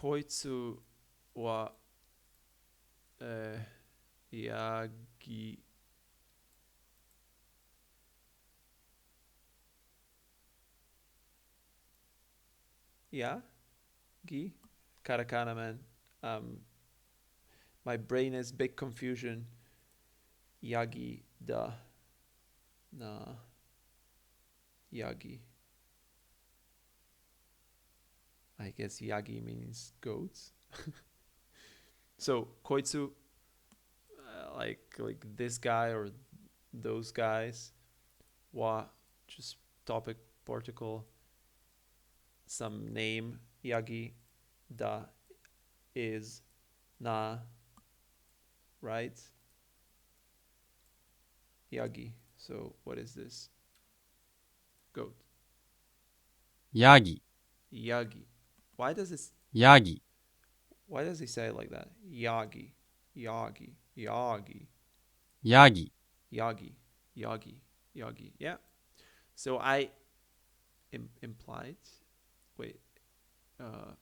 こいつは、ヤギ、ヤギ? Katakana, man. Um, my brain is big confusion. Yagi, da, na, Yagi. I guess Yagi means goats. So, koitsu, like this guy or those guys. Wa, just topic, particle, some name. Yagi, da, is, na, right? Yagi. So, what is this? Goat. ヤギ、Yagi. Why does this? ヤギ、Why does he say it like that? Yagi, Yagi, Yagi, ヤギ、Yagi, Yagi, Yagi. Yeah. So I implied. Wait. Uh,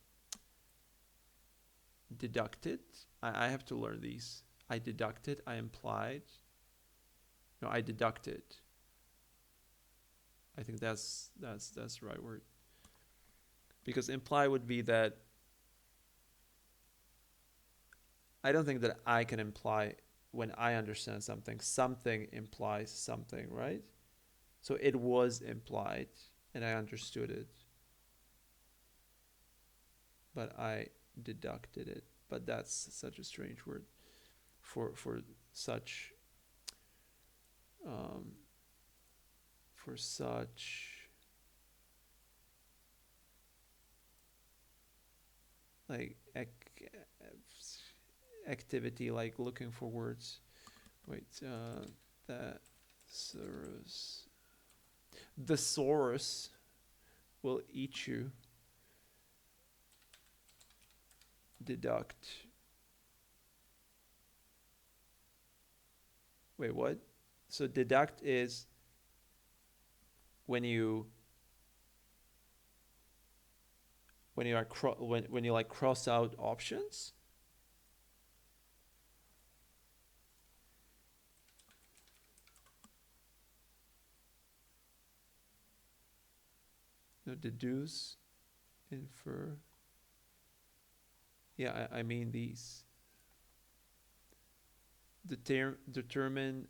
deducted. I have to learn these. I deducted. I implied. No, I deducted. I think that's the right word. Because imply would be that I don't think that I can imply when I understand something. Something implies something, right? So it was implied and I understood it, but I deducted it. But that's such a strange word for such um, for such like activity, like looking for words. Wait, the thesaurus. The saurus will eat you. Deduct. Wait, what? So deduct is when you are when you like cross out options. No, deduce, infer. Yeah, I mean these. Determine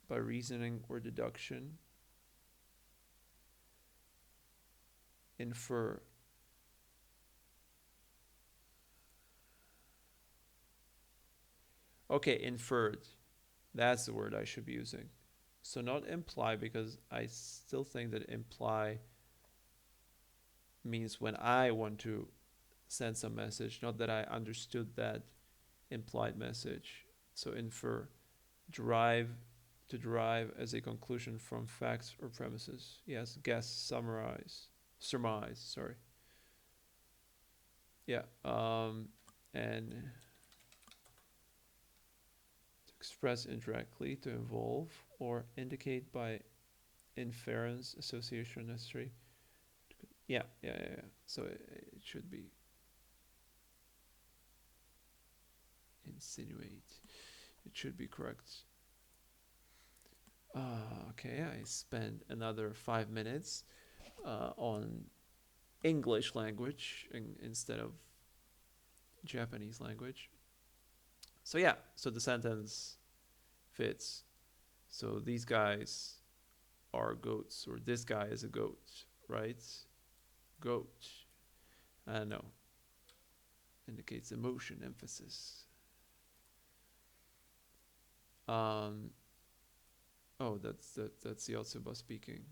by reasoning or deduction. Infer. Okay, inferred. That's the word I should be using. So not imply, because I still think that imply means when I want to send some message, not that I understood that implied message. So infer, derive, to derive as a conclusion from facts or premises. Yes, guess, summarize, surmise. Sorry. Yeah. And to express indirectly, to involve or indicate by inference, association, necessary. Yeah. So it should be insinuate. It should be correct. Okay, I spent another 5 minutes on English language instead of Japanese language. So yeah, so the sentence fits. So these guys are goats, or this guy is a goat, right? Goat. I don't know. Indicates emotion, emphasis. Oh, that's Yotsuba speaking.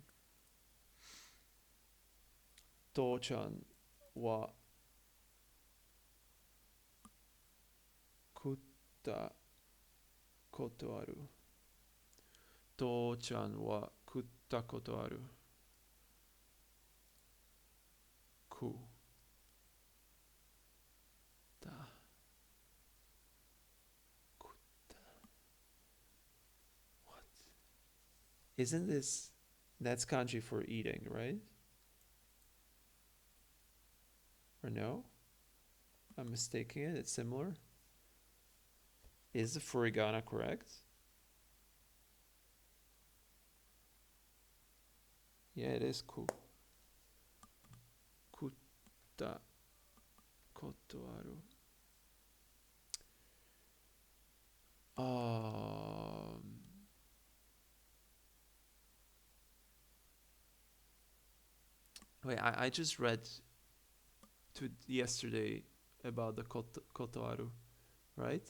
To-chan wa kutta koto aru. To-chan wa kutta koto aru. Ku. Ta. Kutta. What? Isn't this... That's kanji for eating, right? Or no? I'm mistaking it. It's similar. Is the furigana correct? Yeah, it is kuta koto aru. Um, Wait, I just read yesterday about the koto aru, right?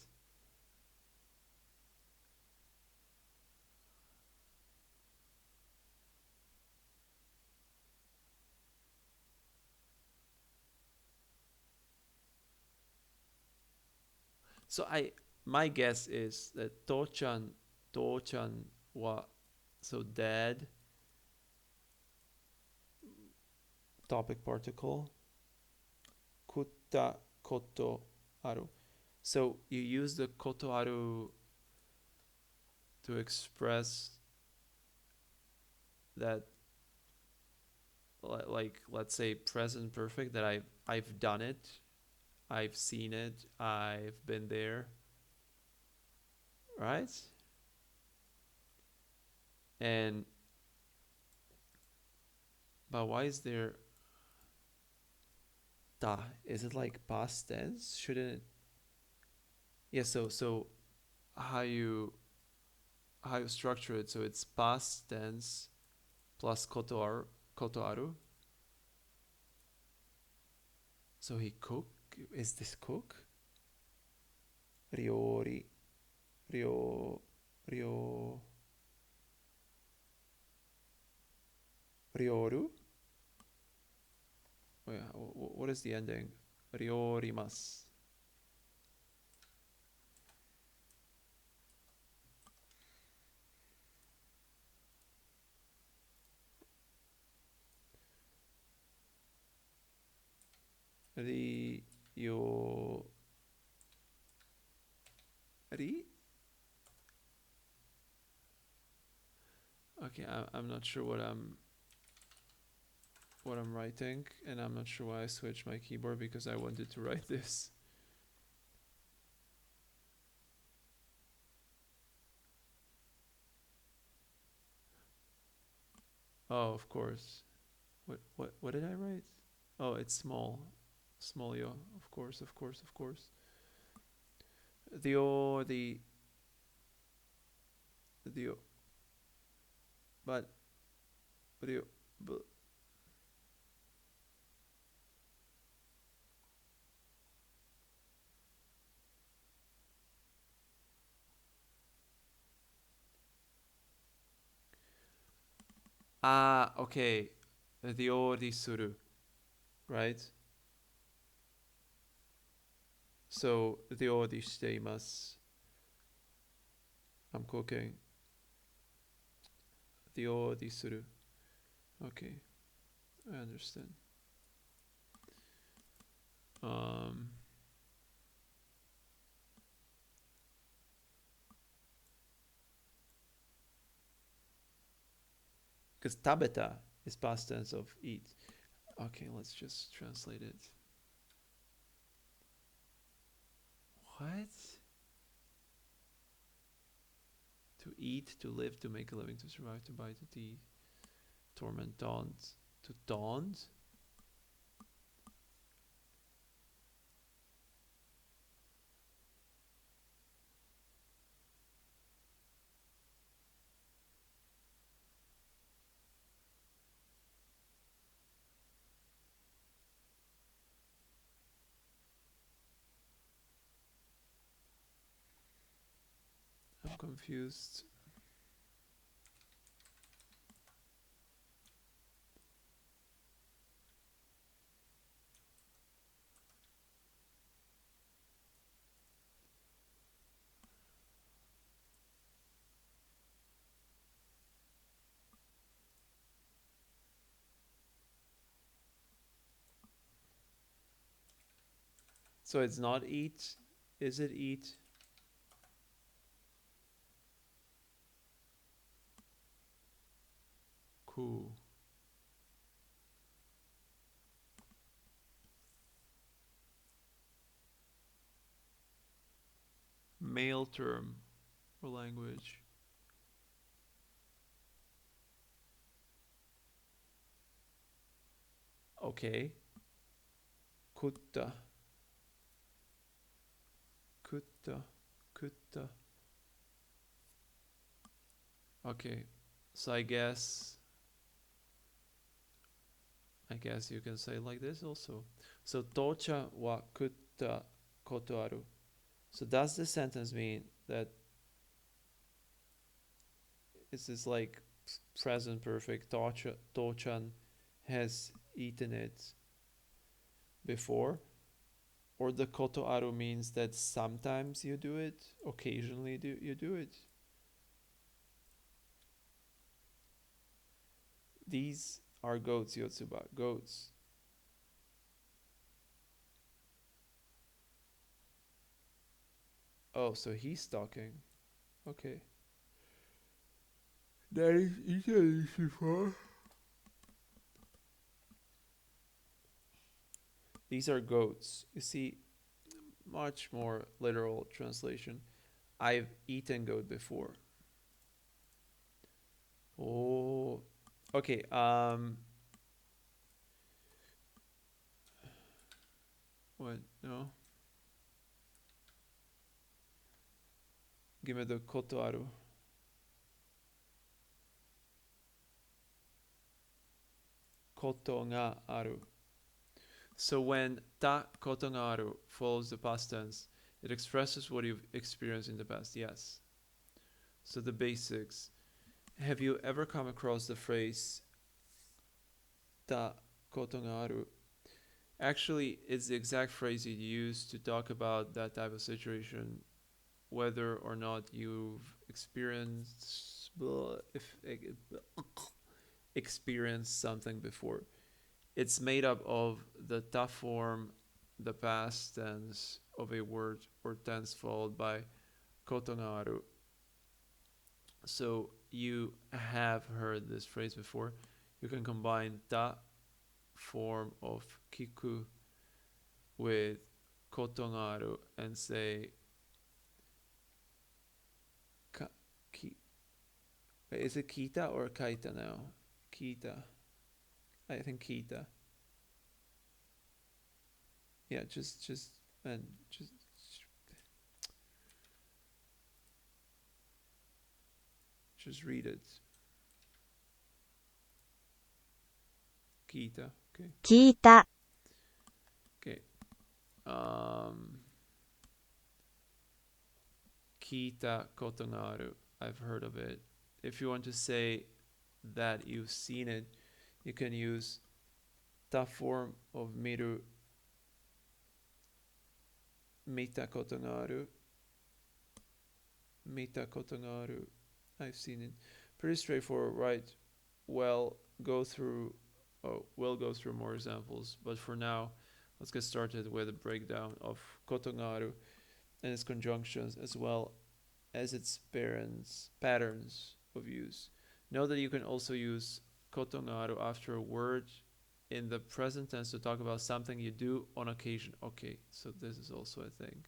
So my guess is that Tochan wa, so dad, topic particle, kutta koto aru. So you use the koto aru to express that, like, let's say present perfect, that I've done it, I've seen it, I've been there, right? And but why is there da? Is it like past tense? Shouldn't it? Yeah. So how you how you structure it? So it's past tense plus koto aru. So he cook. Is this cook? Ryori, ryo, ryo, ryoru. Oh yeah. What is the ending? Ryorimasu. Ri, yo, ri. Okay, I'm not sure what I'm writing, and I'm not sure why I switched my keyboard because I wanted to write this. Oh, of course. What did I write? Oh, it's small yo. Of course, of course, of course. The o the o, but the but, okay. The o the suru, right? So the o the shiteimasu. I'm cooking. The o the suru. Okay, I understand. Um, because tabeta is past tense of eat. Okay, let's just translate it. What? To eat, to live, to make a living, to survive, to buy, to eat, torment, taunt, to taunt. I'm confused. So it's not eat. Is it eat? Cool. male term or language. Okay. Kutta. Kutta. Kutta. Okay. So I guess you can say like this also. So tocha wa kutta koto aru. So does the sentence mean that this is like present perfect? Tochan has eaten it before, or the koto aru means that sometimes you do it, occasionally you do it. These are goats, Yotsuba. Goats. Oh, so he's talking. Okay. That is easily before. These are goats. You see, much more literal translation. I've eaten goat before. Oh, okay. What? No. Give me the koto aru. Koto nga aru. So when ta koto nga aru follows the past tense, it expresses what you've experienced in the past. Yes. So the basics. Have you ever come across the phrase ta koto nga aru? Actually, it's the exact phrase you use to talk about that type of situation, whether or not you've experienced something before. It's made up of the ta form, the past tense of a word or tense followed by kotongaru. So you have heard this phrase before. You can combine ta form of kiku with kotongaru and say ka, ki, is it kita or kaita now? Kita. I think kita. Yeah, and just read it. Kita. Okay. 聞いた Okay. Kita kotongaru. I've heard of it. If you want to say that you've seen it, you can use ta form of miru, mita kotongaru. Mita kotongaru. I've seen it. Pretty straightforward, right? Well, we'll go through more examples, but for now, let's get started with a breakdown of kotongaru and its conjunctions as well as its patterns of use. Know that you can also use kotongaru after a word in the present tense to talk about something you do on occasion. Okay, so this is also a thing.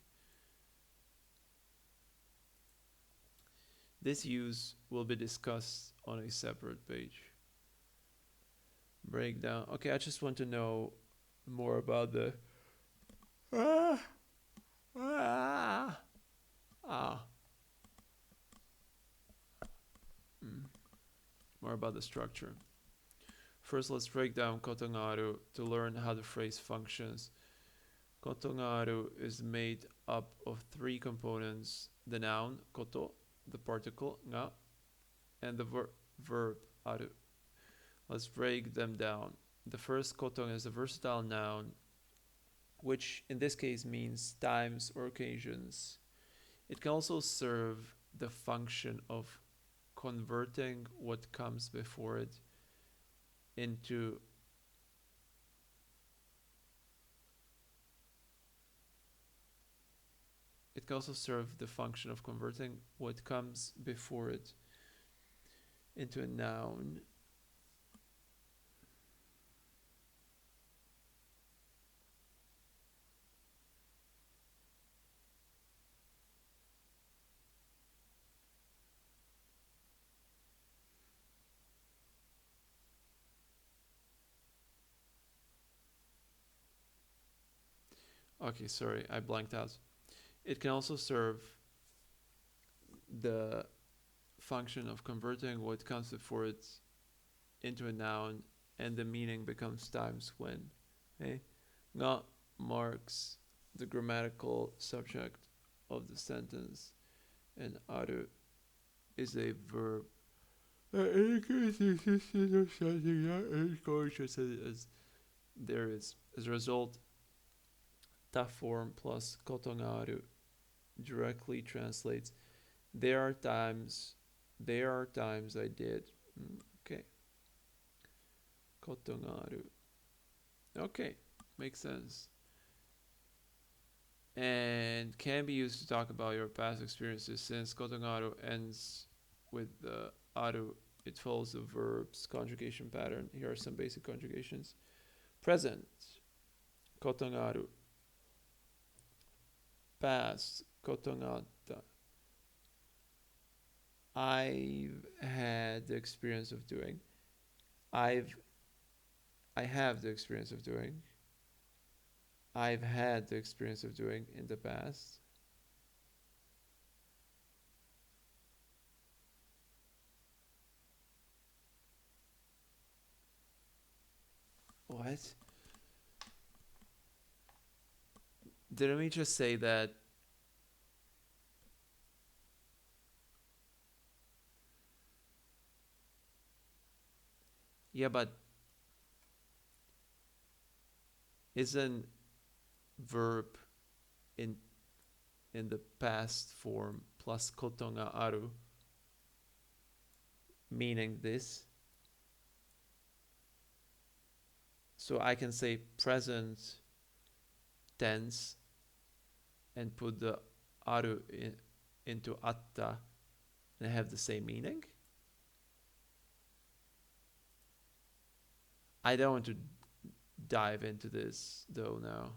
This use will be discussed on a separate page. Breakdown. Okay, I just want to know more about the more about the structure. First, let's break down kotongaru to learn how the phrase functions. Kotongaru is made up of three components: the noun koto, the particle nga, and the verb aru. Let's break them down. The first koton is a versatile noun, which in this case means times or occasions. It can also serve the function of converting what comes before it into it can also serve the function of converting what comes before it into a noun. Okay, sorry, I blanked out. It can also serve the function of converting what comes before it into a noun, and the meaning becomes times when. Okay? Nga marks the grammatical subject of the sentence, and aru is a verb that indicates the existence of something that is conscious as there is. As a result, ta form plus kotongaru directly translates there are times I did. Okay. Kotongaru. Okay. Makes sense. And can be used to talk about your past experiences since kotongaru ends with the aru. It follows the verb's conjugation pattern. Here are some basic conjugations. Present, kotongaru. Past, kotongata. I've had the experience of doing. I've I have the experience of doing. I've had the experience of doing in the past. What? Didn't we just say that? Yeah, but isn't verb in in the past form plus kotonga aru meaning this? So I can say present tense and put the aru into atta and have the same meaning? I don't want to dive into this though now.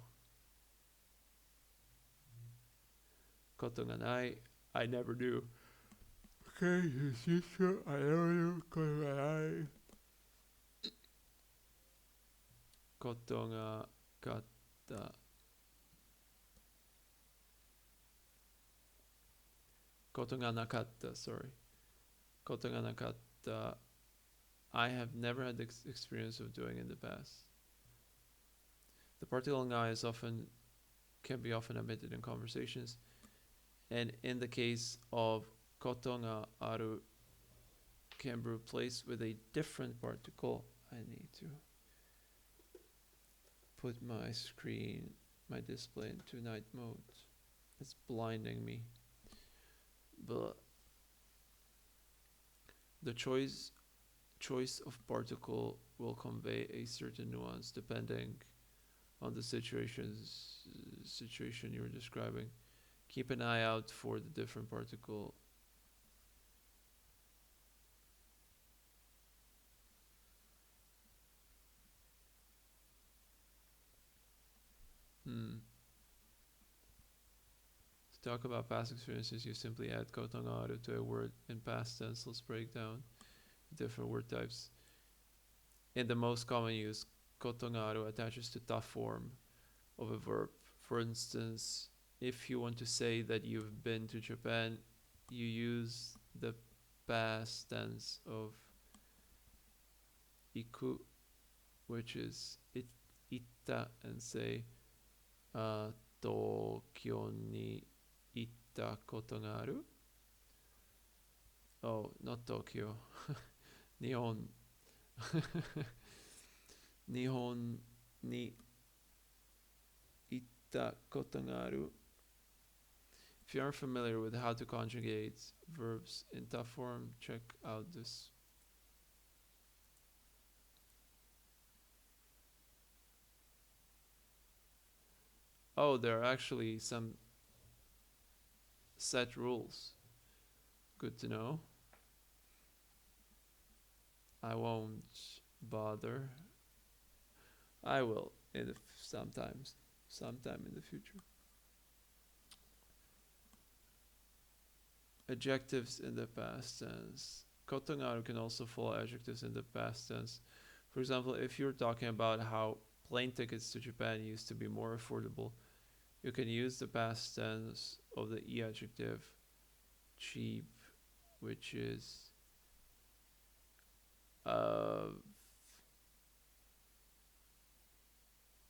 Kotonga nai, I never do. Okay, sister, I don't know kotonga nai. Kotonga kata. Kotonga nakata, sorry. Kotonga nakata. I have never had the experience of doing in the past. The particle nga is often can be often omitted in conversations, and in the case of kotonga aru can be replaced with a different particle. I need to put my display into night mode. It's blinding me. But the choice of particle will convey a certain nuance depending on the situation you're describing. Keep an eye out for the different particle. To talk about past experiences, you simply add kotongaru to a word in past tense. Let's break down different word types. In the most common use, kotongaru attaches to ta form of a verb. For instance, if you want to say that you've been to Japan, you use the past tense of iku, which is itta, and say Tokyo ni itta koto ga aru. Oh, not Tokyo. Nihon. Nihon ni itta koto ga aru. If you aren't familiar with how to conjugate verbs in ta form, check out this. Oh, there are actually some set rules. Good to know. I won't bother. I will in the sometime in the future. Adjectives in the past tense. Kotongaru can also follow adjectives in the past tense. For example, if you're talking about how plane tickets to Japan used to be more affordable, you can use the past tense of the e adjective cheap, which is I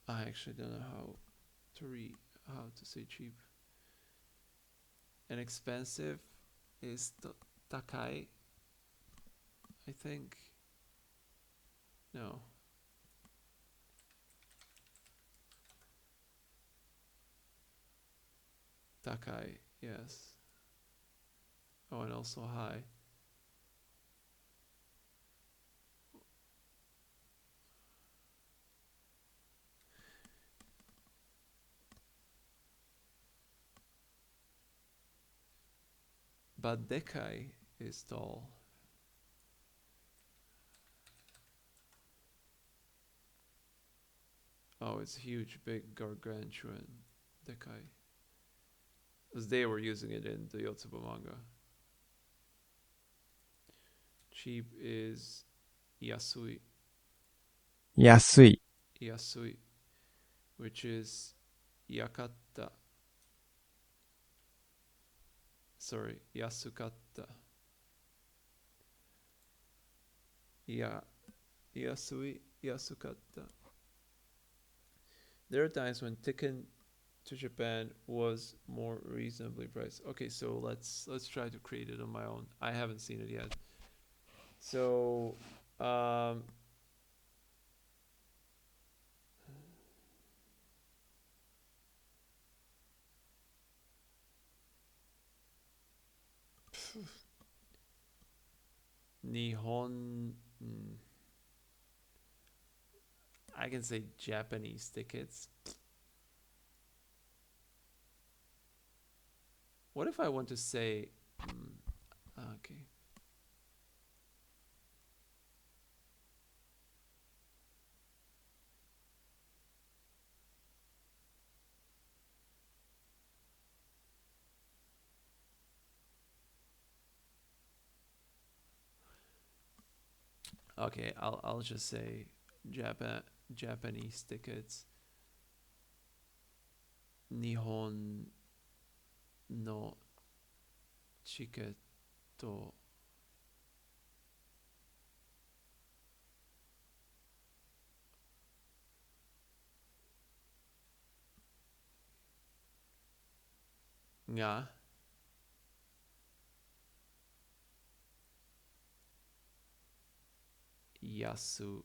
actually don't know how to say cheap. And expensive is takai, I think. No. Takai, yes. Oh, and also high. But dekai is tall. Oh, it's huge, big, gargantuan. Dekai. Because they were using it in the Yotsuba manga. Cheap is yasui. 安い、Yasui, which is yakatta. Sorry, yasukatta. Yasui, yasukatta. There are times when ticket to Japan was more reasonably priced. Okay, so let's try to create it on my own. I haven't seen it yet. So, um, Nihon. I can say Japanese tickets. What if I want to say? Okay. Okay, I'll just say Japanese tickets. Nihon no chiketo ga yasu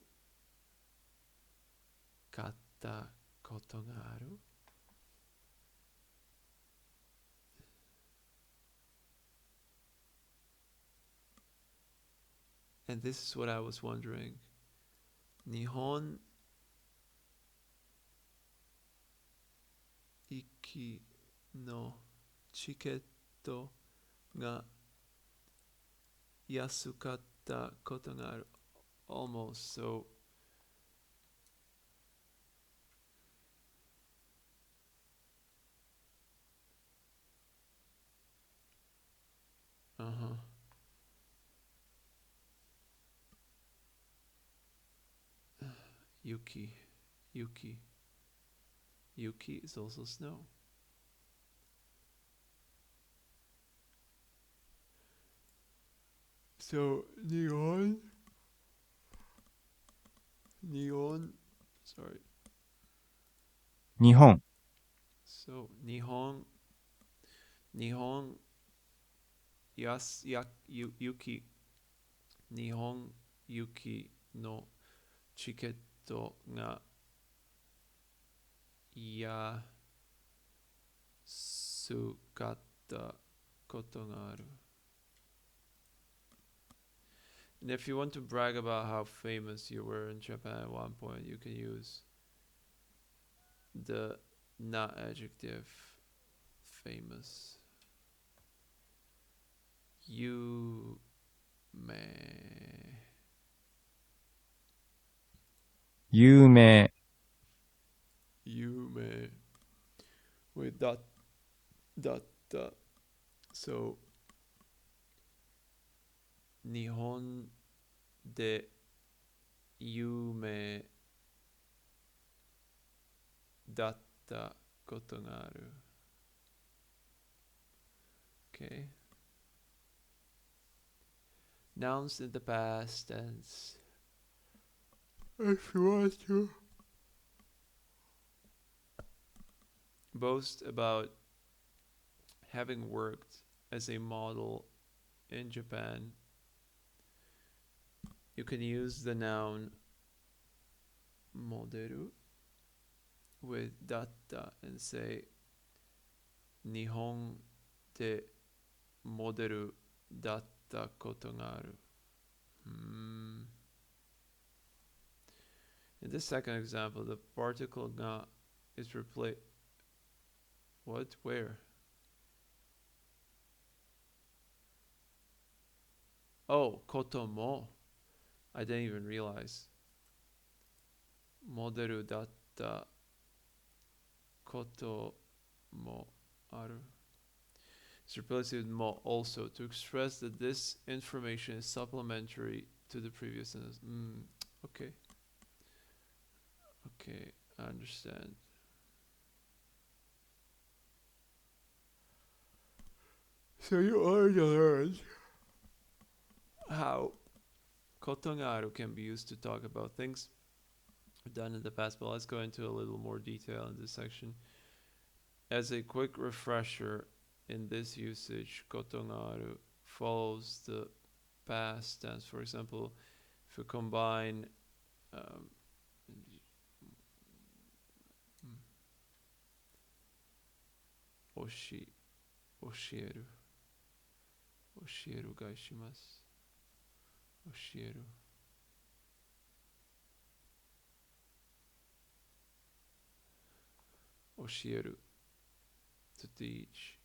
katta koto ga aru. And this is what I was wondering. Nihon iki no chiketo ga yasukatta koto ga aru. Almost. So, uh-huh. Yuki. Yuki. Yuki is also snow. So, Nihon, sorry. 日本、So, Nihon, Yuki, Nihon Yuki no chiketo ga yasukatta koto ga aru. And if you want to brag about how famous you were in Japan at one point, you can use the na adjective famous. You may. 有名、You may. With dot. So, 日本で有名だった koto ga aru. Okay. Nouns in the past tense. If you want to boast about having worked as a model in Japan, you can use the noun moderu with datta and say Nihon de moderu datta koto ga aru. In this second example, the particle ga is replaced. What? Where? Oh, koto mo. I didn't even realize. Moderu datta koto mo aru. It's replaced with mo also to express that this information is supplementary to the previous sentence. Okay. Okay, I understand. So you already learned how koto ga aru can be used to talk about things done in the past, but let's go into a little more detail in this section. As a quick refresher, in this usage, koto ga aru follows the past tense. For example, if you combine oshi, oshieru, oshieru ga ishimasu, oshieru. Oshieru, to teach.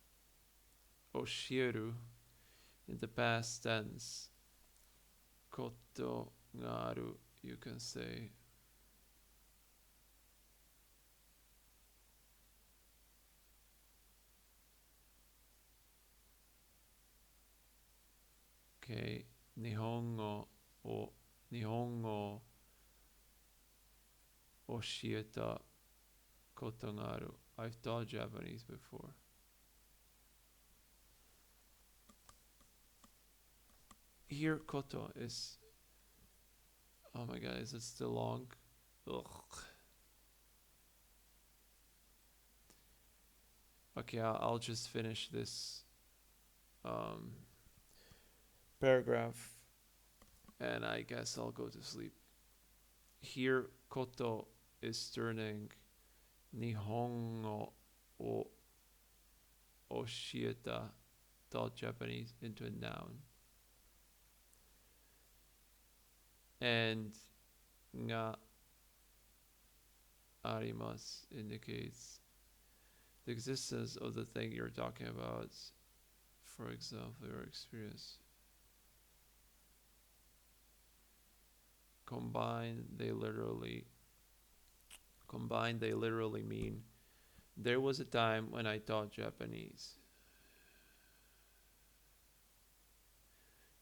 Oshieru, in the past tense. Koto ga aru, you can say. Okay, Nihongo oshieta koto ga aru. I've taught Japanese before. Here, koto is. Oh my god, is it still long? Ugh. Okay, I'll just finish this paragraph and I guess I'll go to sleep. Here, koto is turning Nihongo o oshieta, taught Japanese, into a noun. And ga arimasu indicates the existence of the thing you're talking about. For example, your experience. Combined, they literally mean there was a time when I taught Japanese.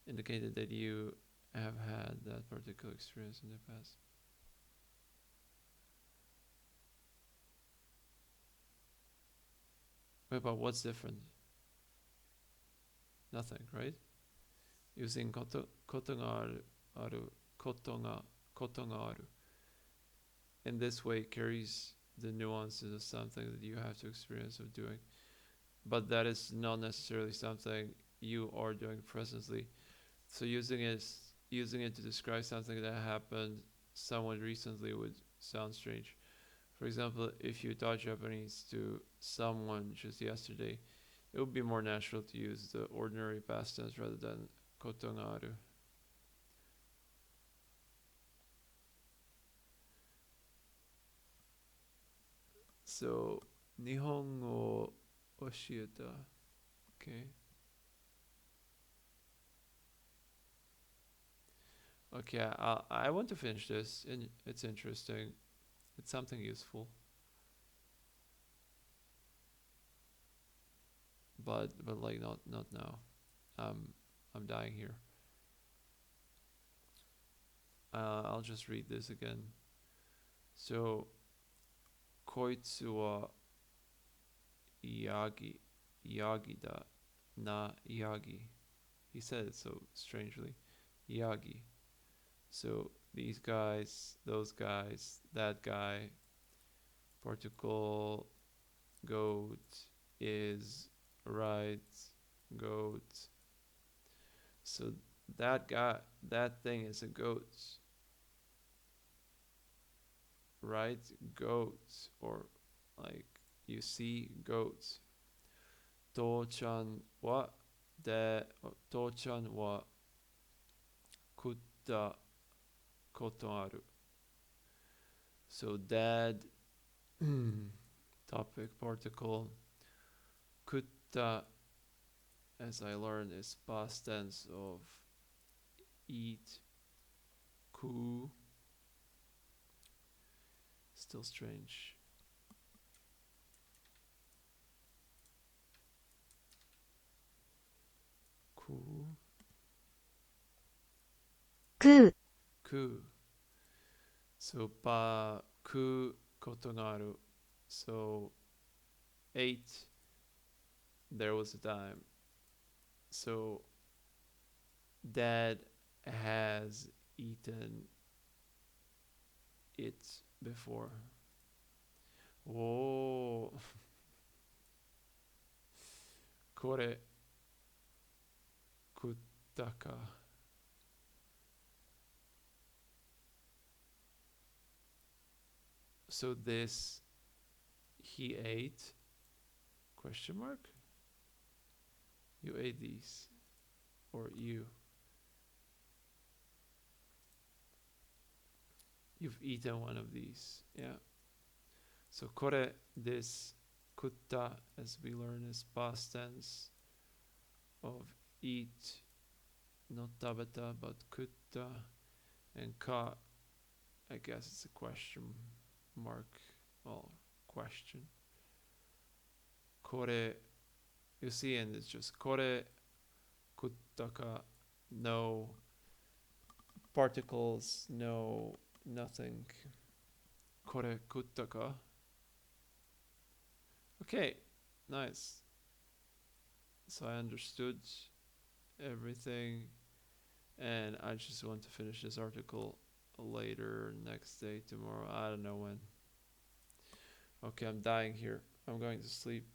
Indicated that you have had that particular experience in the past. Wait, but what's different? Nothing, right? Using koto ga aru, koto ga aru. In this way, carries the nuances of something that you have to experience of doing, but that is not necessarily something you are doing presently. So using it to describe something that happened somewhat recently would sound strange. For example, if you taught Japanese to someone just yesterday, it would be more natural to use the ordinary past tense rather than koto ga aru. So, Nihongo oshieta. Okay. Okay, I want to finish this. And it's interesting. It's something useful. But like not now. I'm dying here. I'll just read this again. So, koitsu wa Yagi. Yagida. Na Yagi. He said it so strangely. Yagi. So these guys, those guys, that guy, particle, goat, is, right, goat. So that guy, that thing is a goat, right? Goat, or like you see goats. To-chan wa de to-chan wa kutta koto aru. So dad topic particle kutta, as I learned, is past tense of eat, ku. Still strange. Ku. 食う、 Ku. So pa ku koto ga aru. So ate. There was a time. So dad has eaten it before. Oh, これ食ったか? So this he ate? Question mark? You ate these, or you've eaten one of these, yeah. So kore, this, kutta, as we learn, is past tense of eat, not tabata, but kutta, and ka, I guess it's a question mark, or question. Kore, you see, and it's just kore, kuttaka, no particles, no nothing. Kore kuttaka. Okay, nice. So I understood everything, and I just want to finish this article later, next day, tomorrow. I don't know when. Okay, I'm dying here. I'm going to sleep.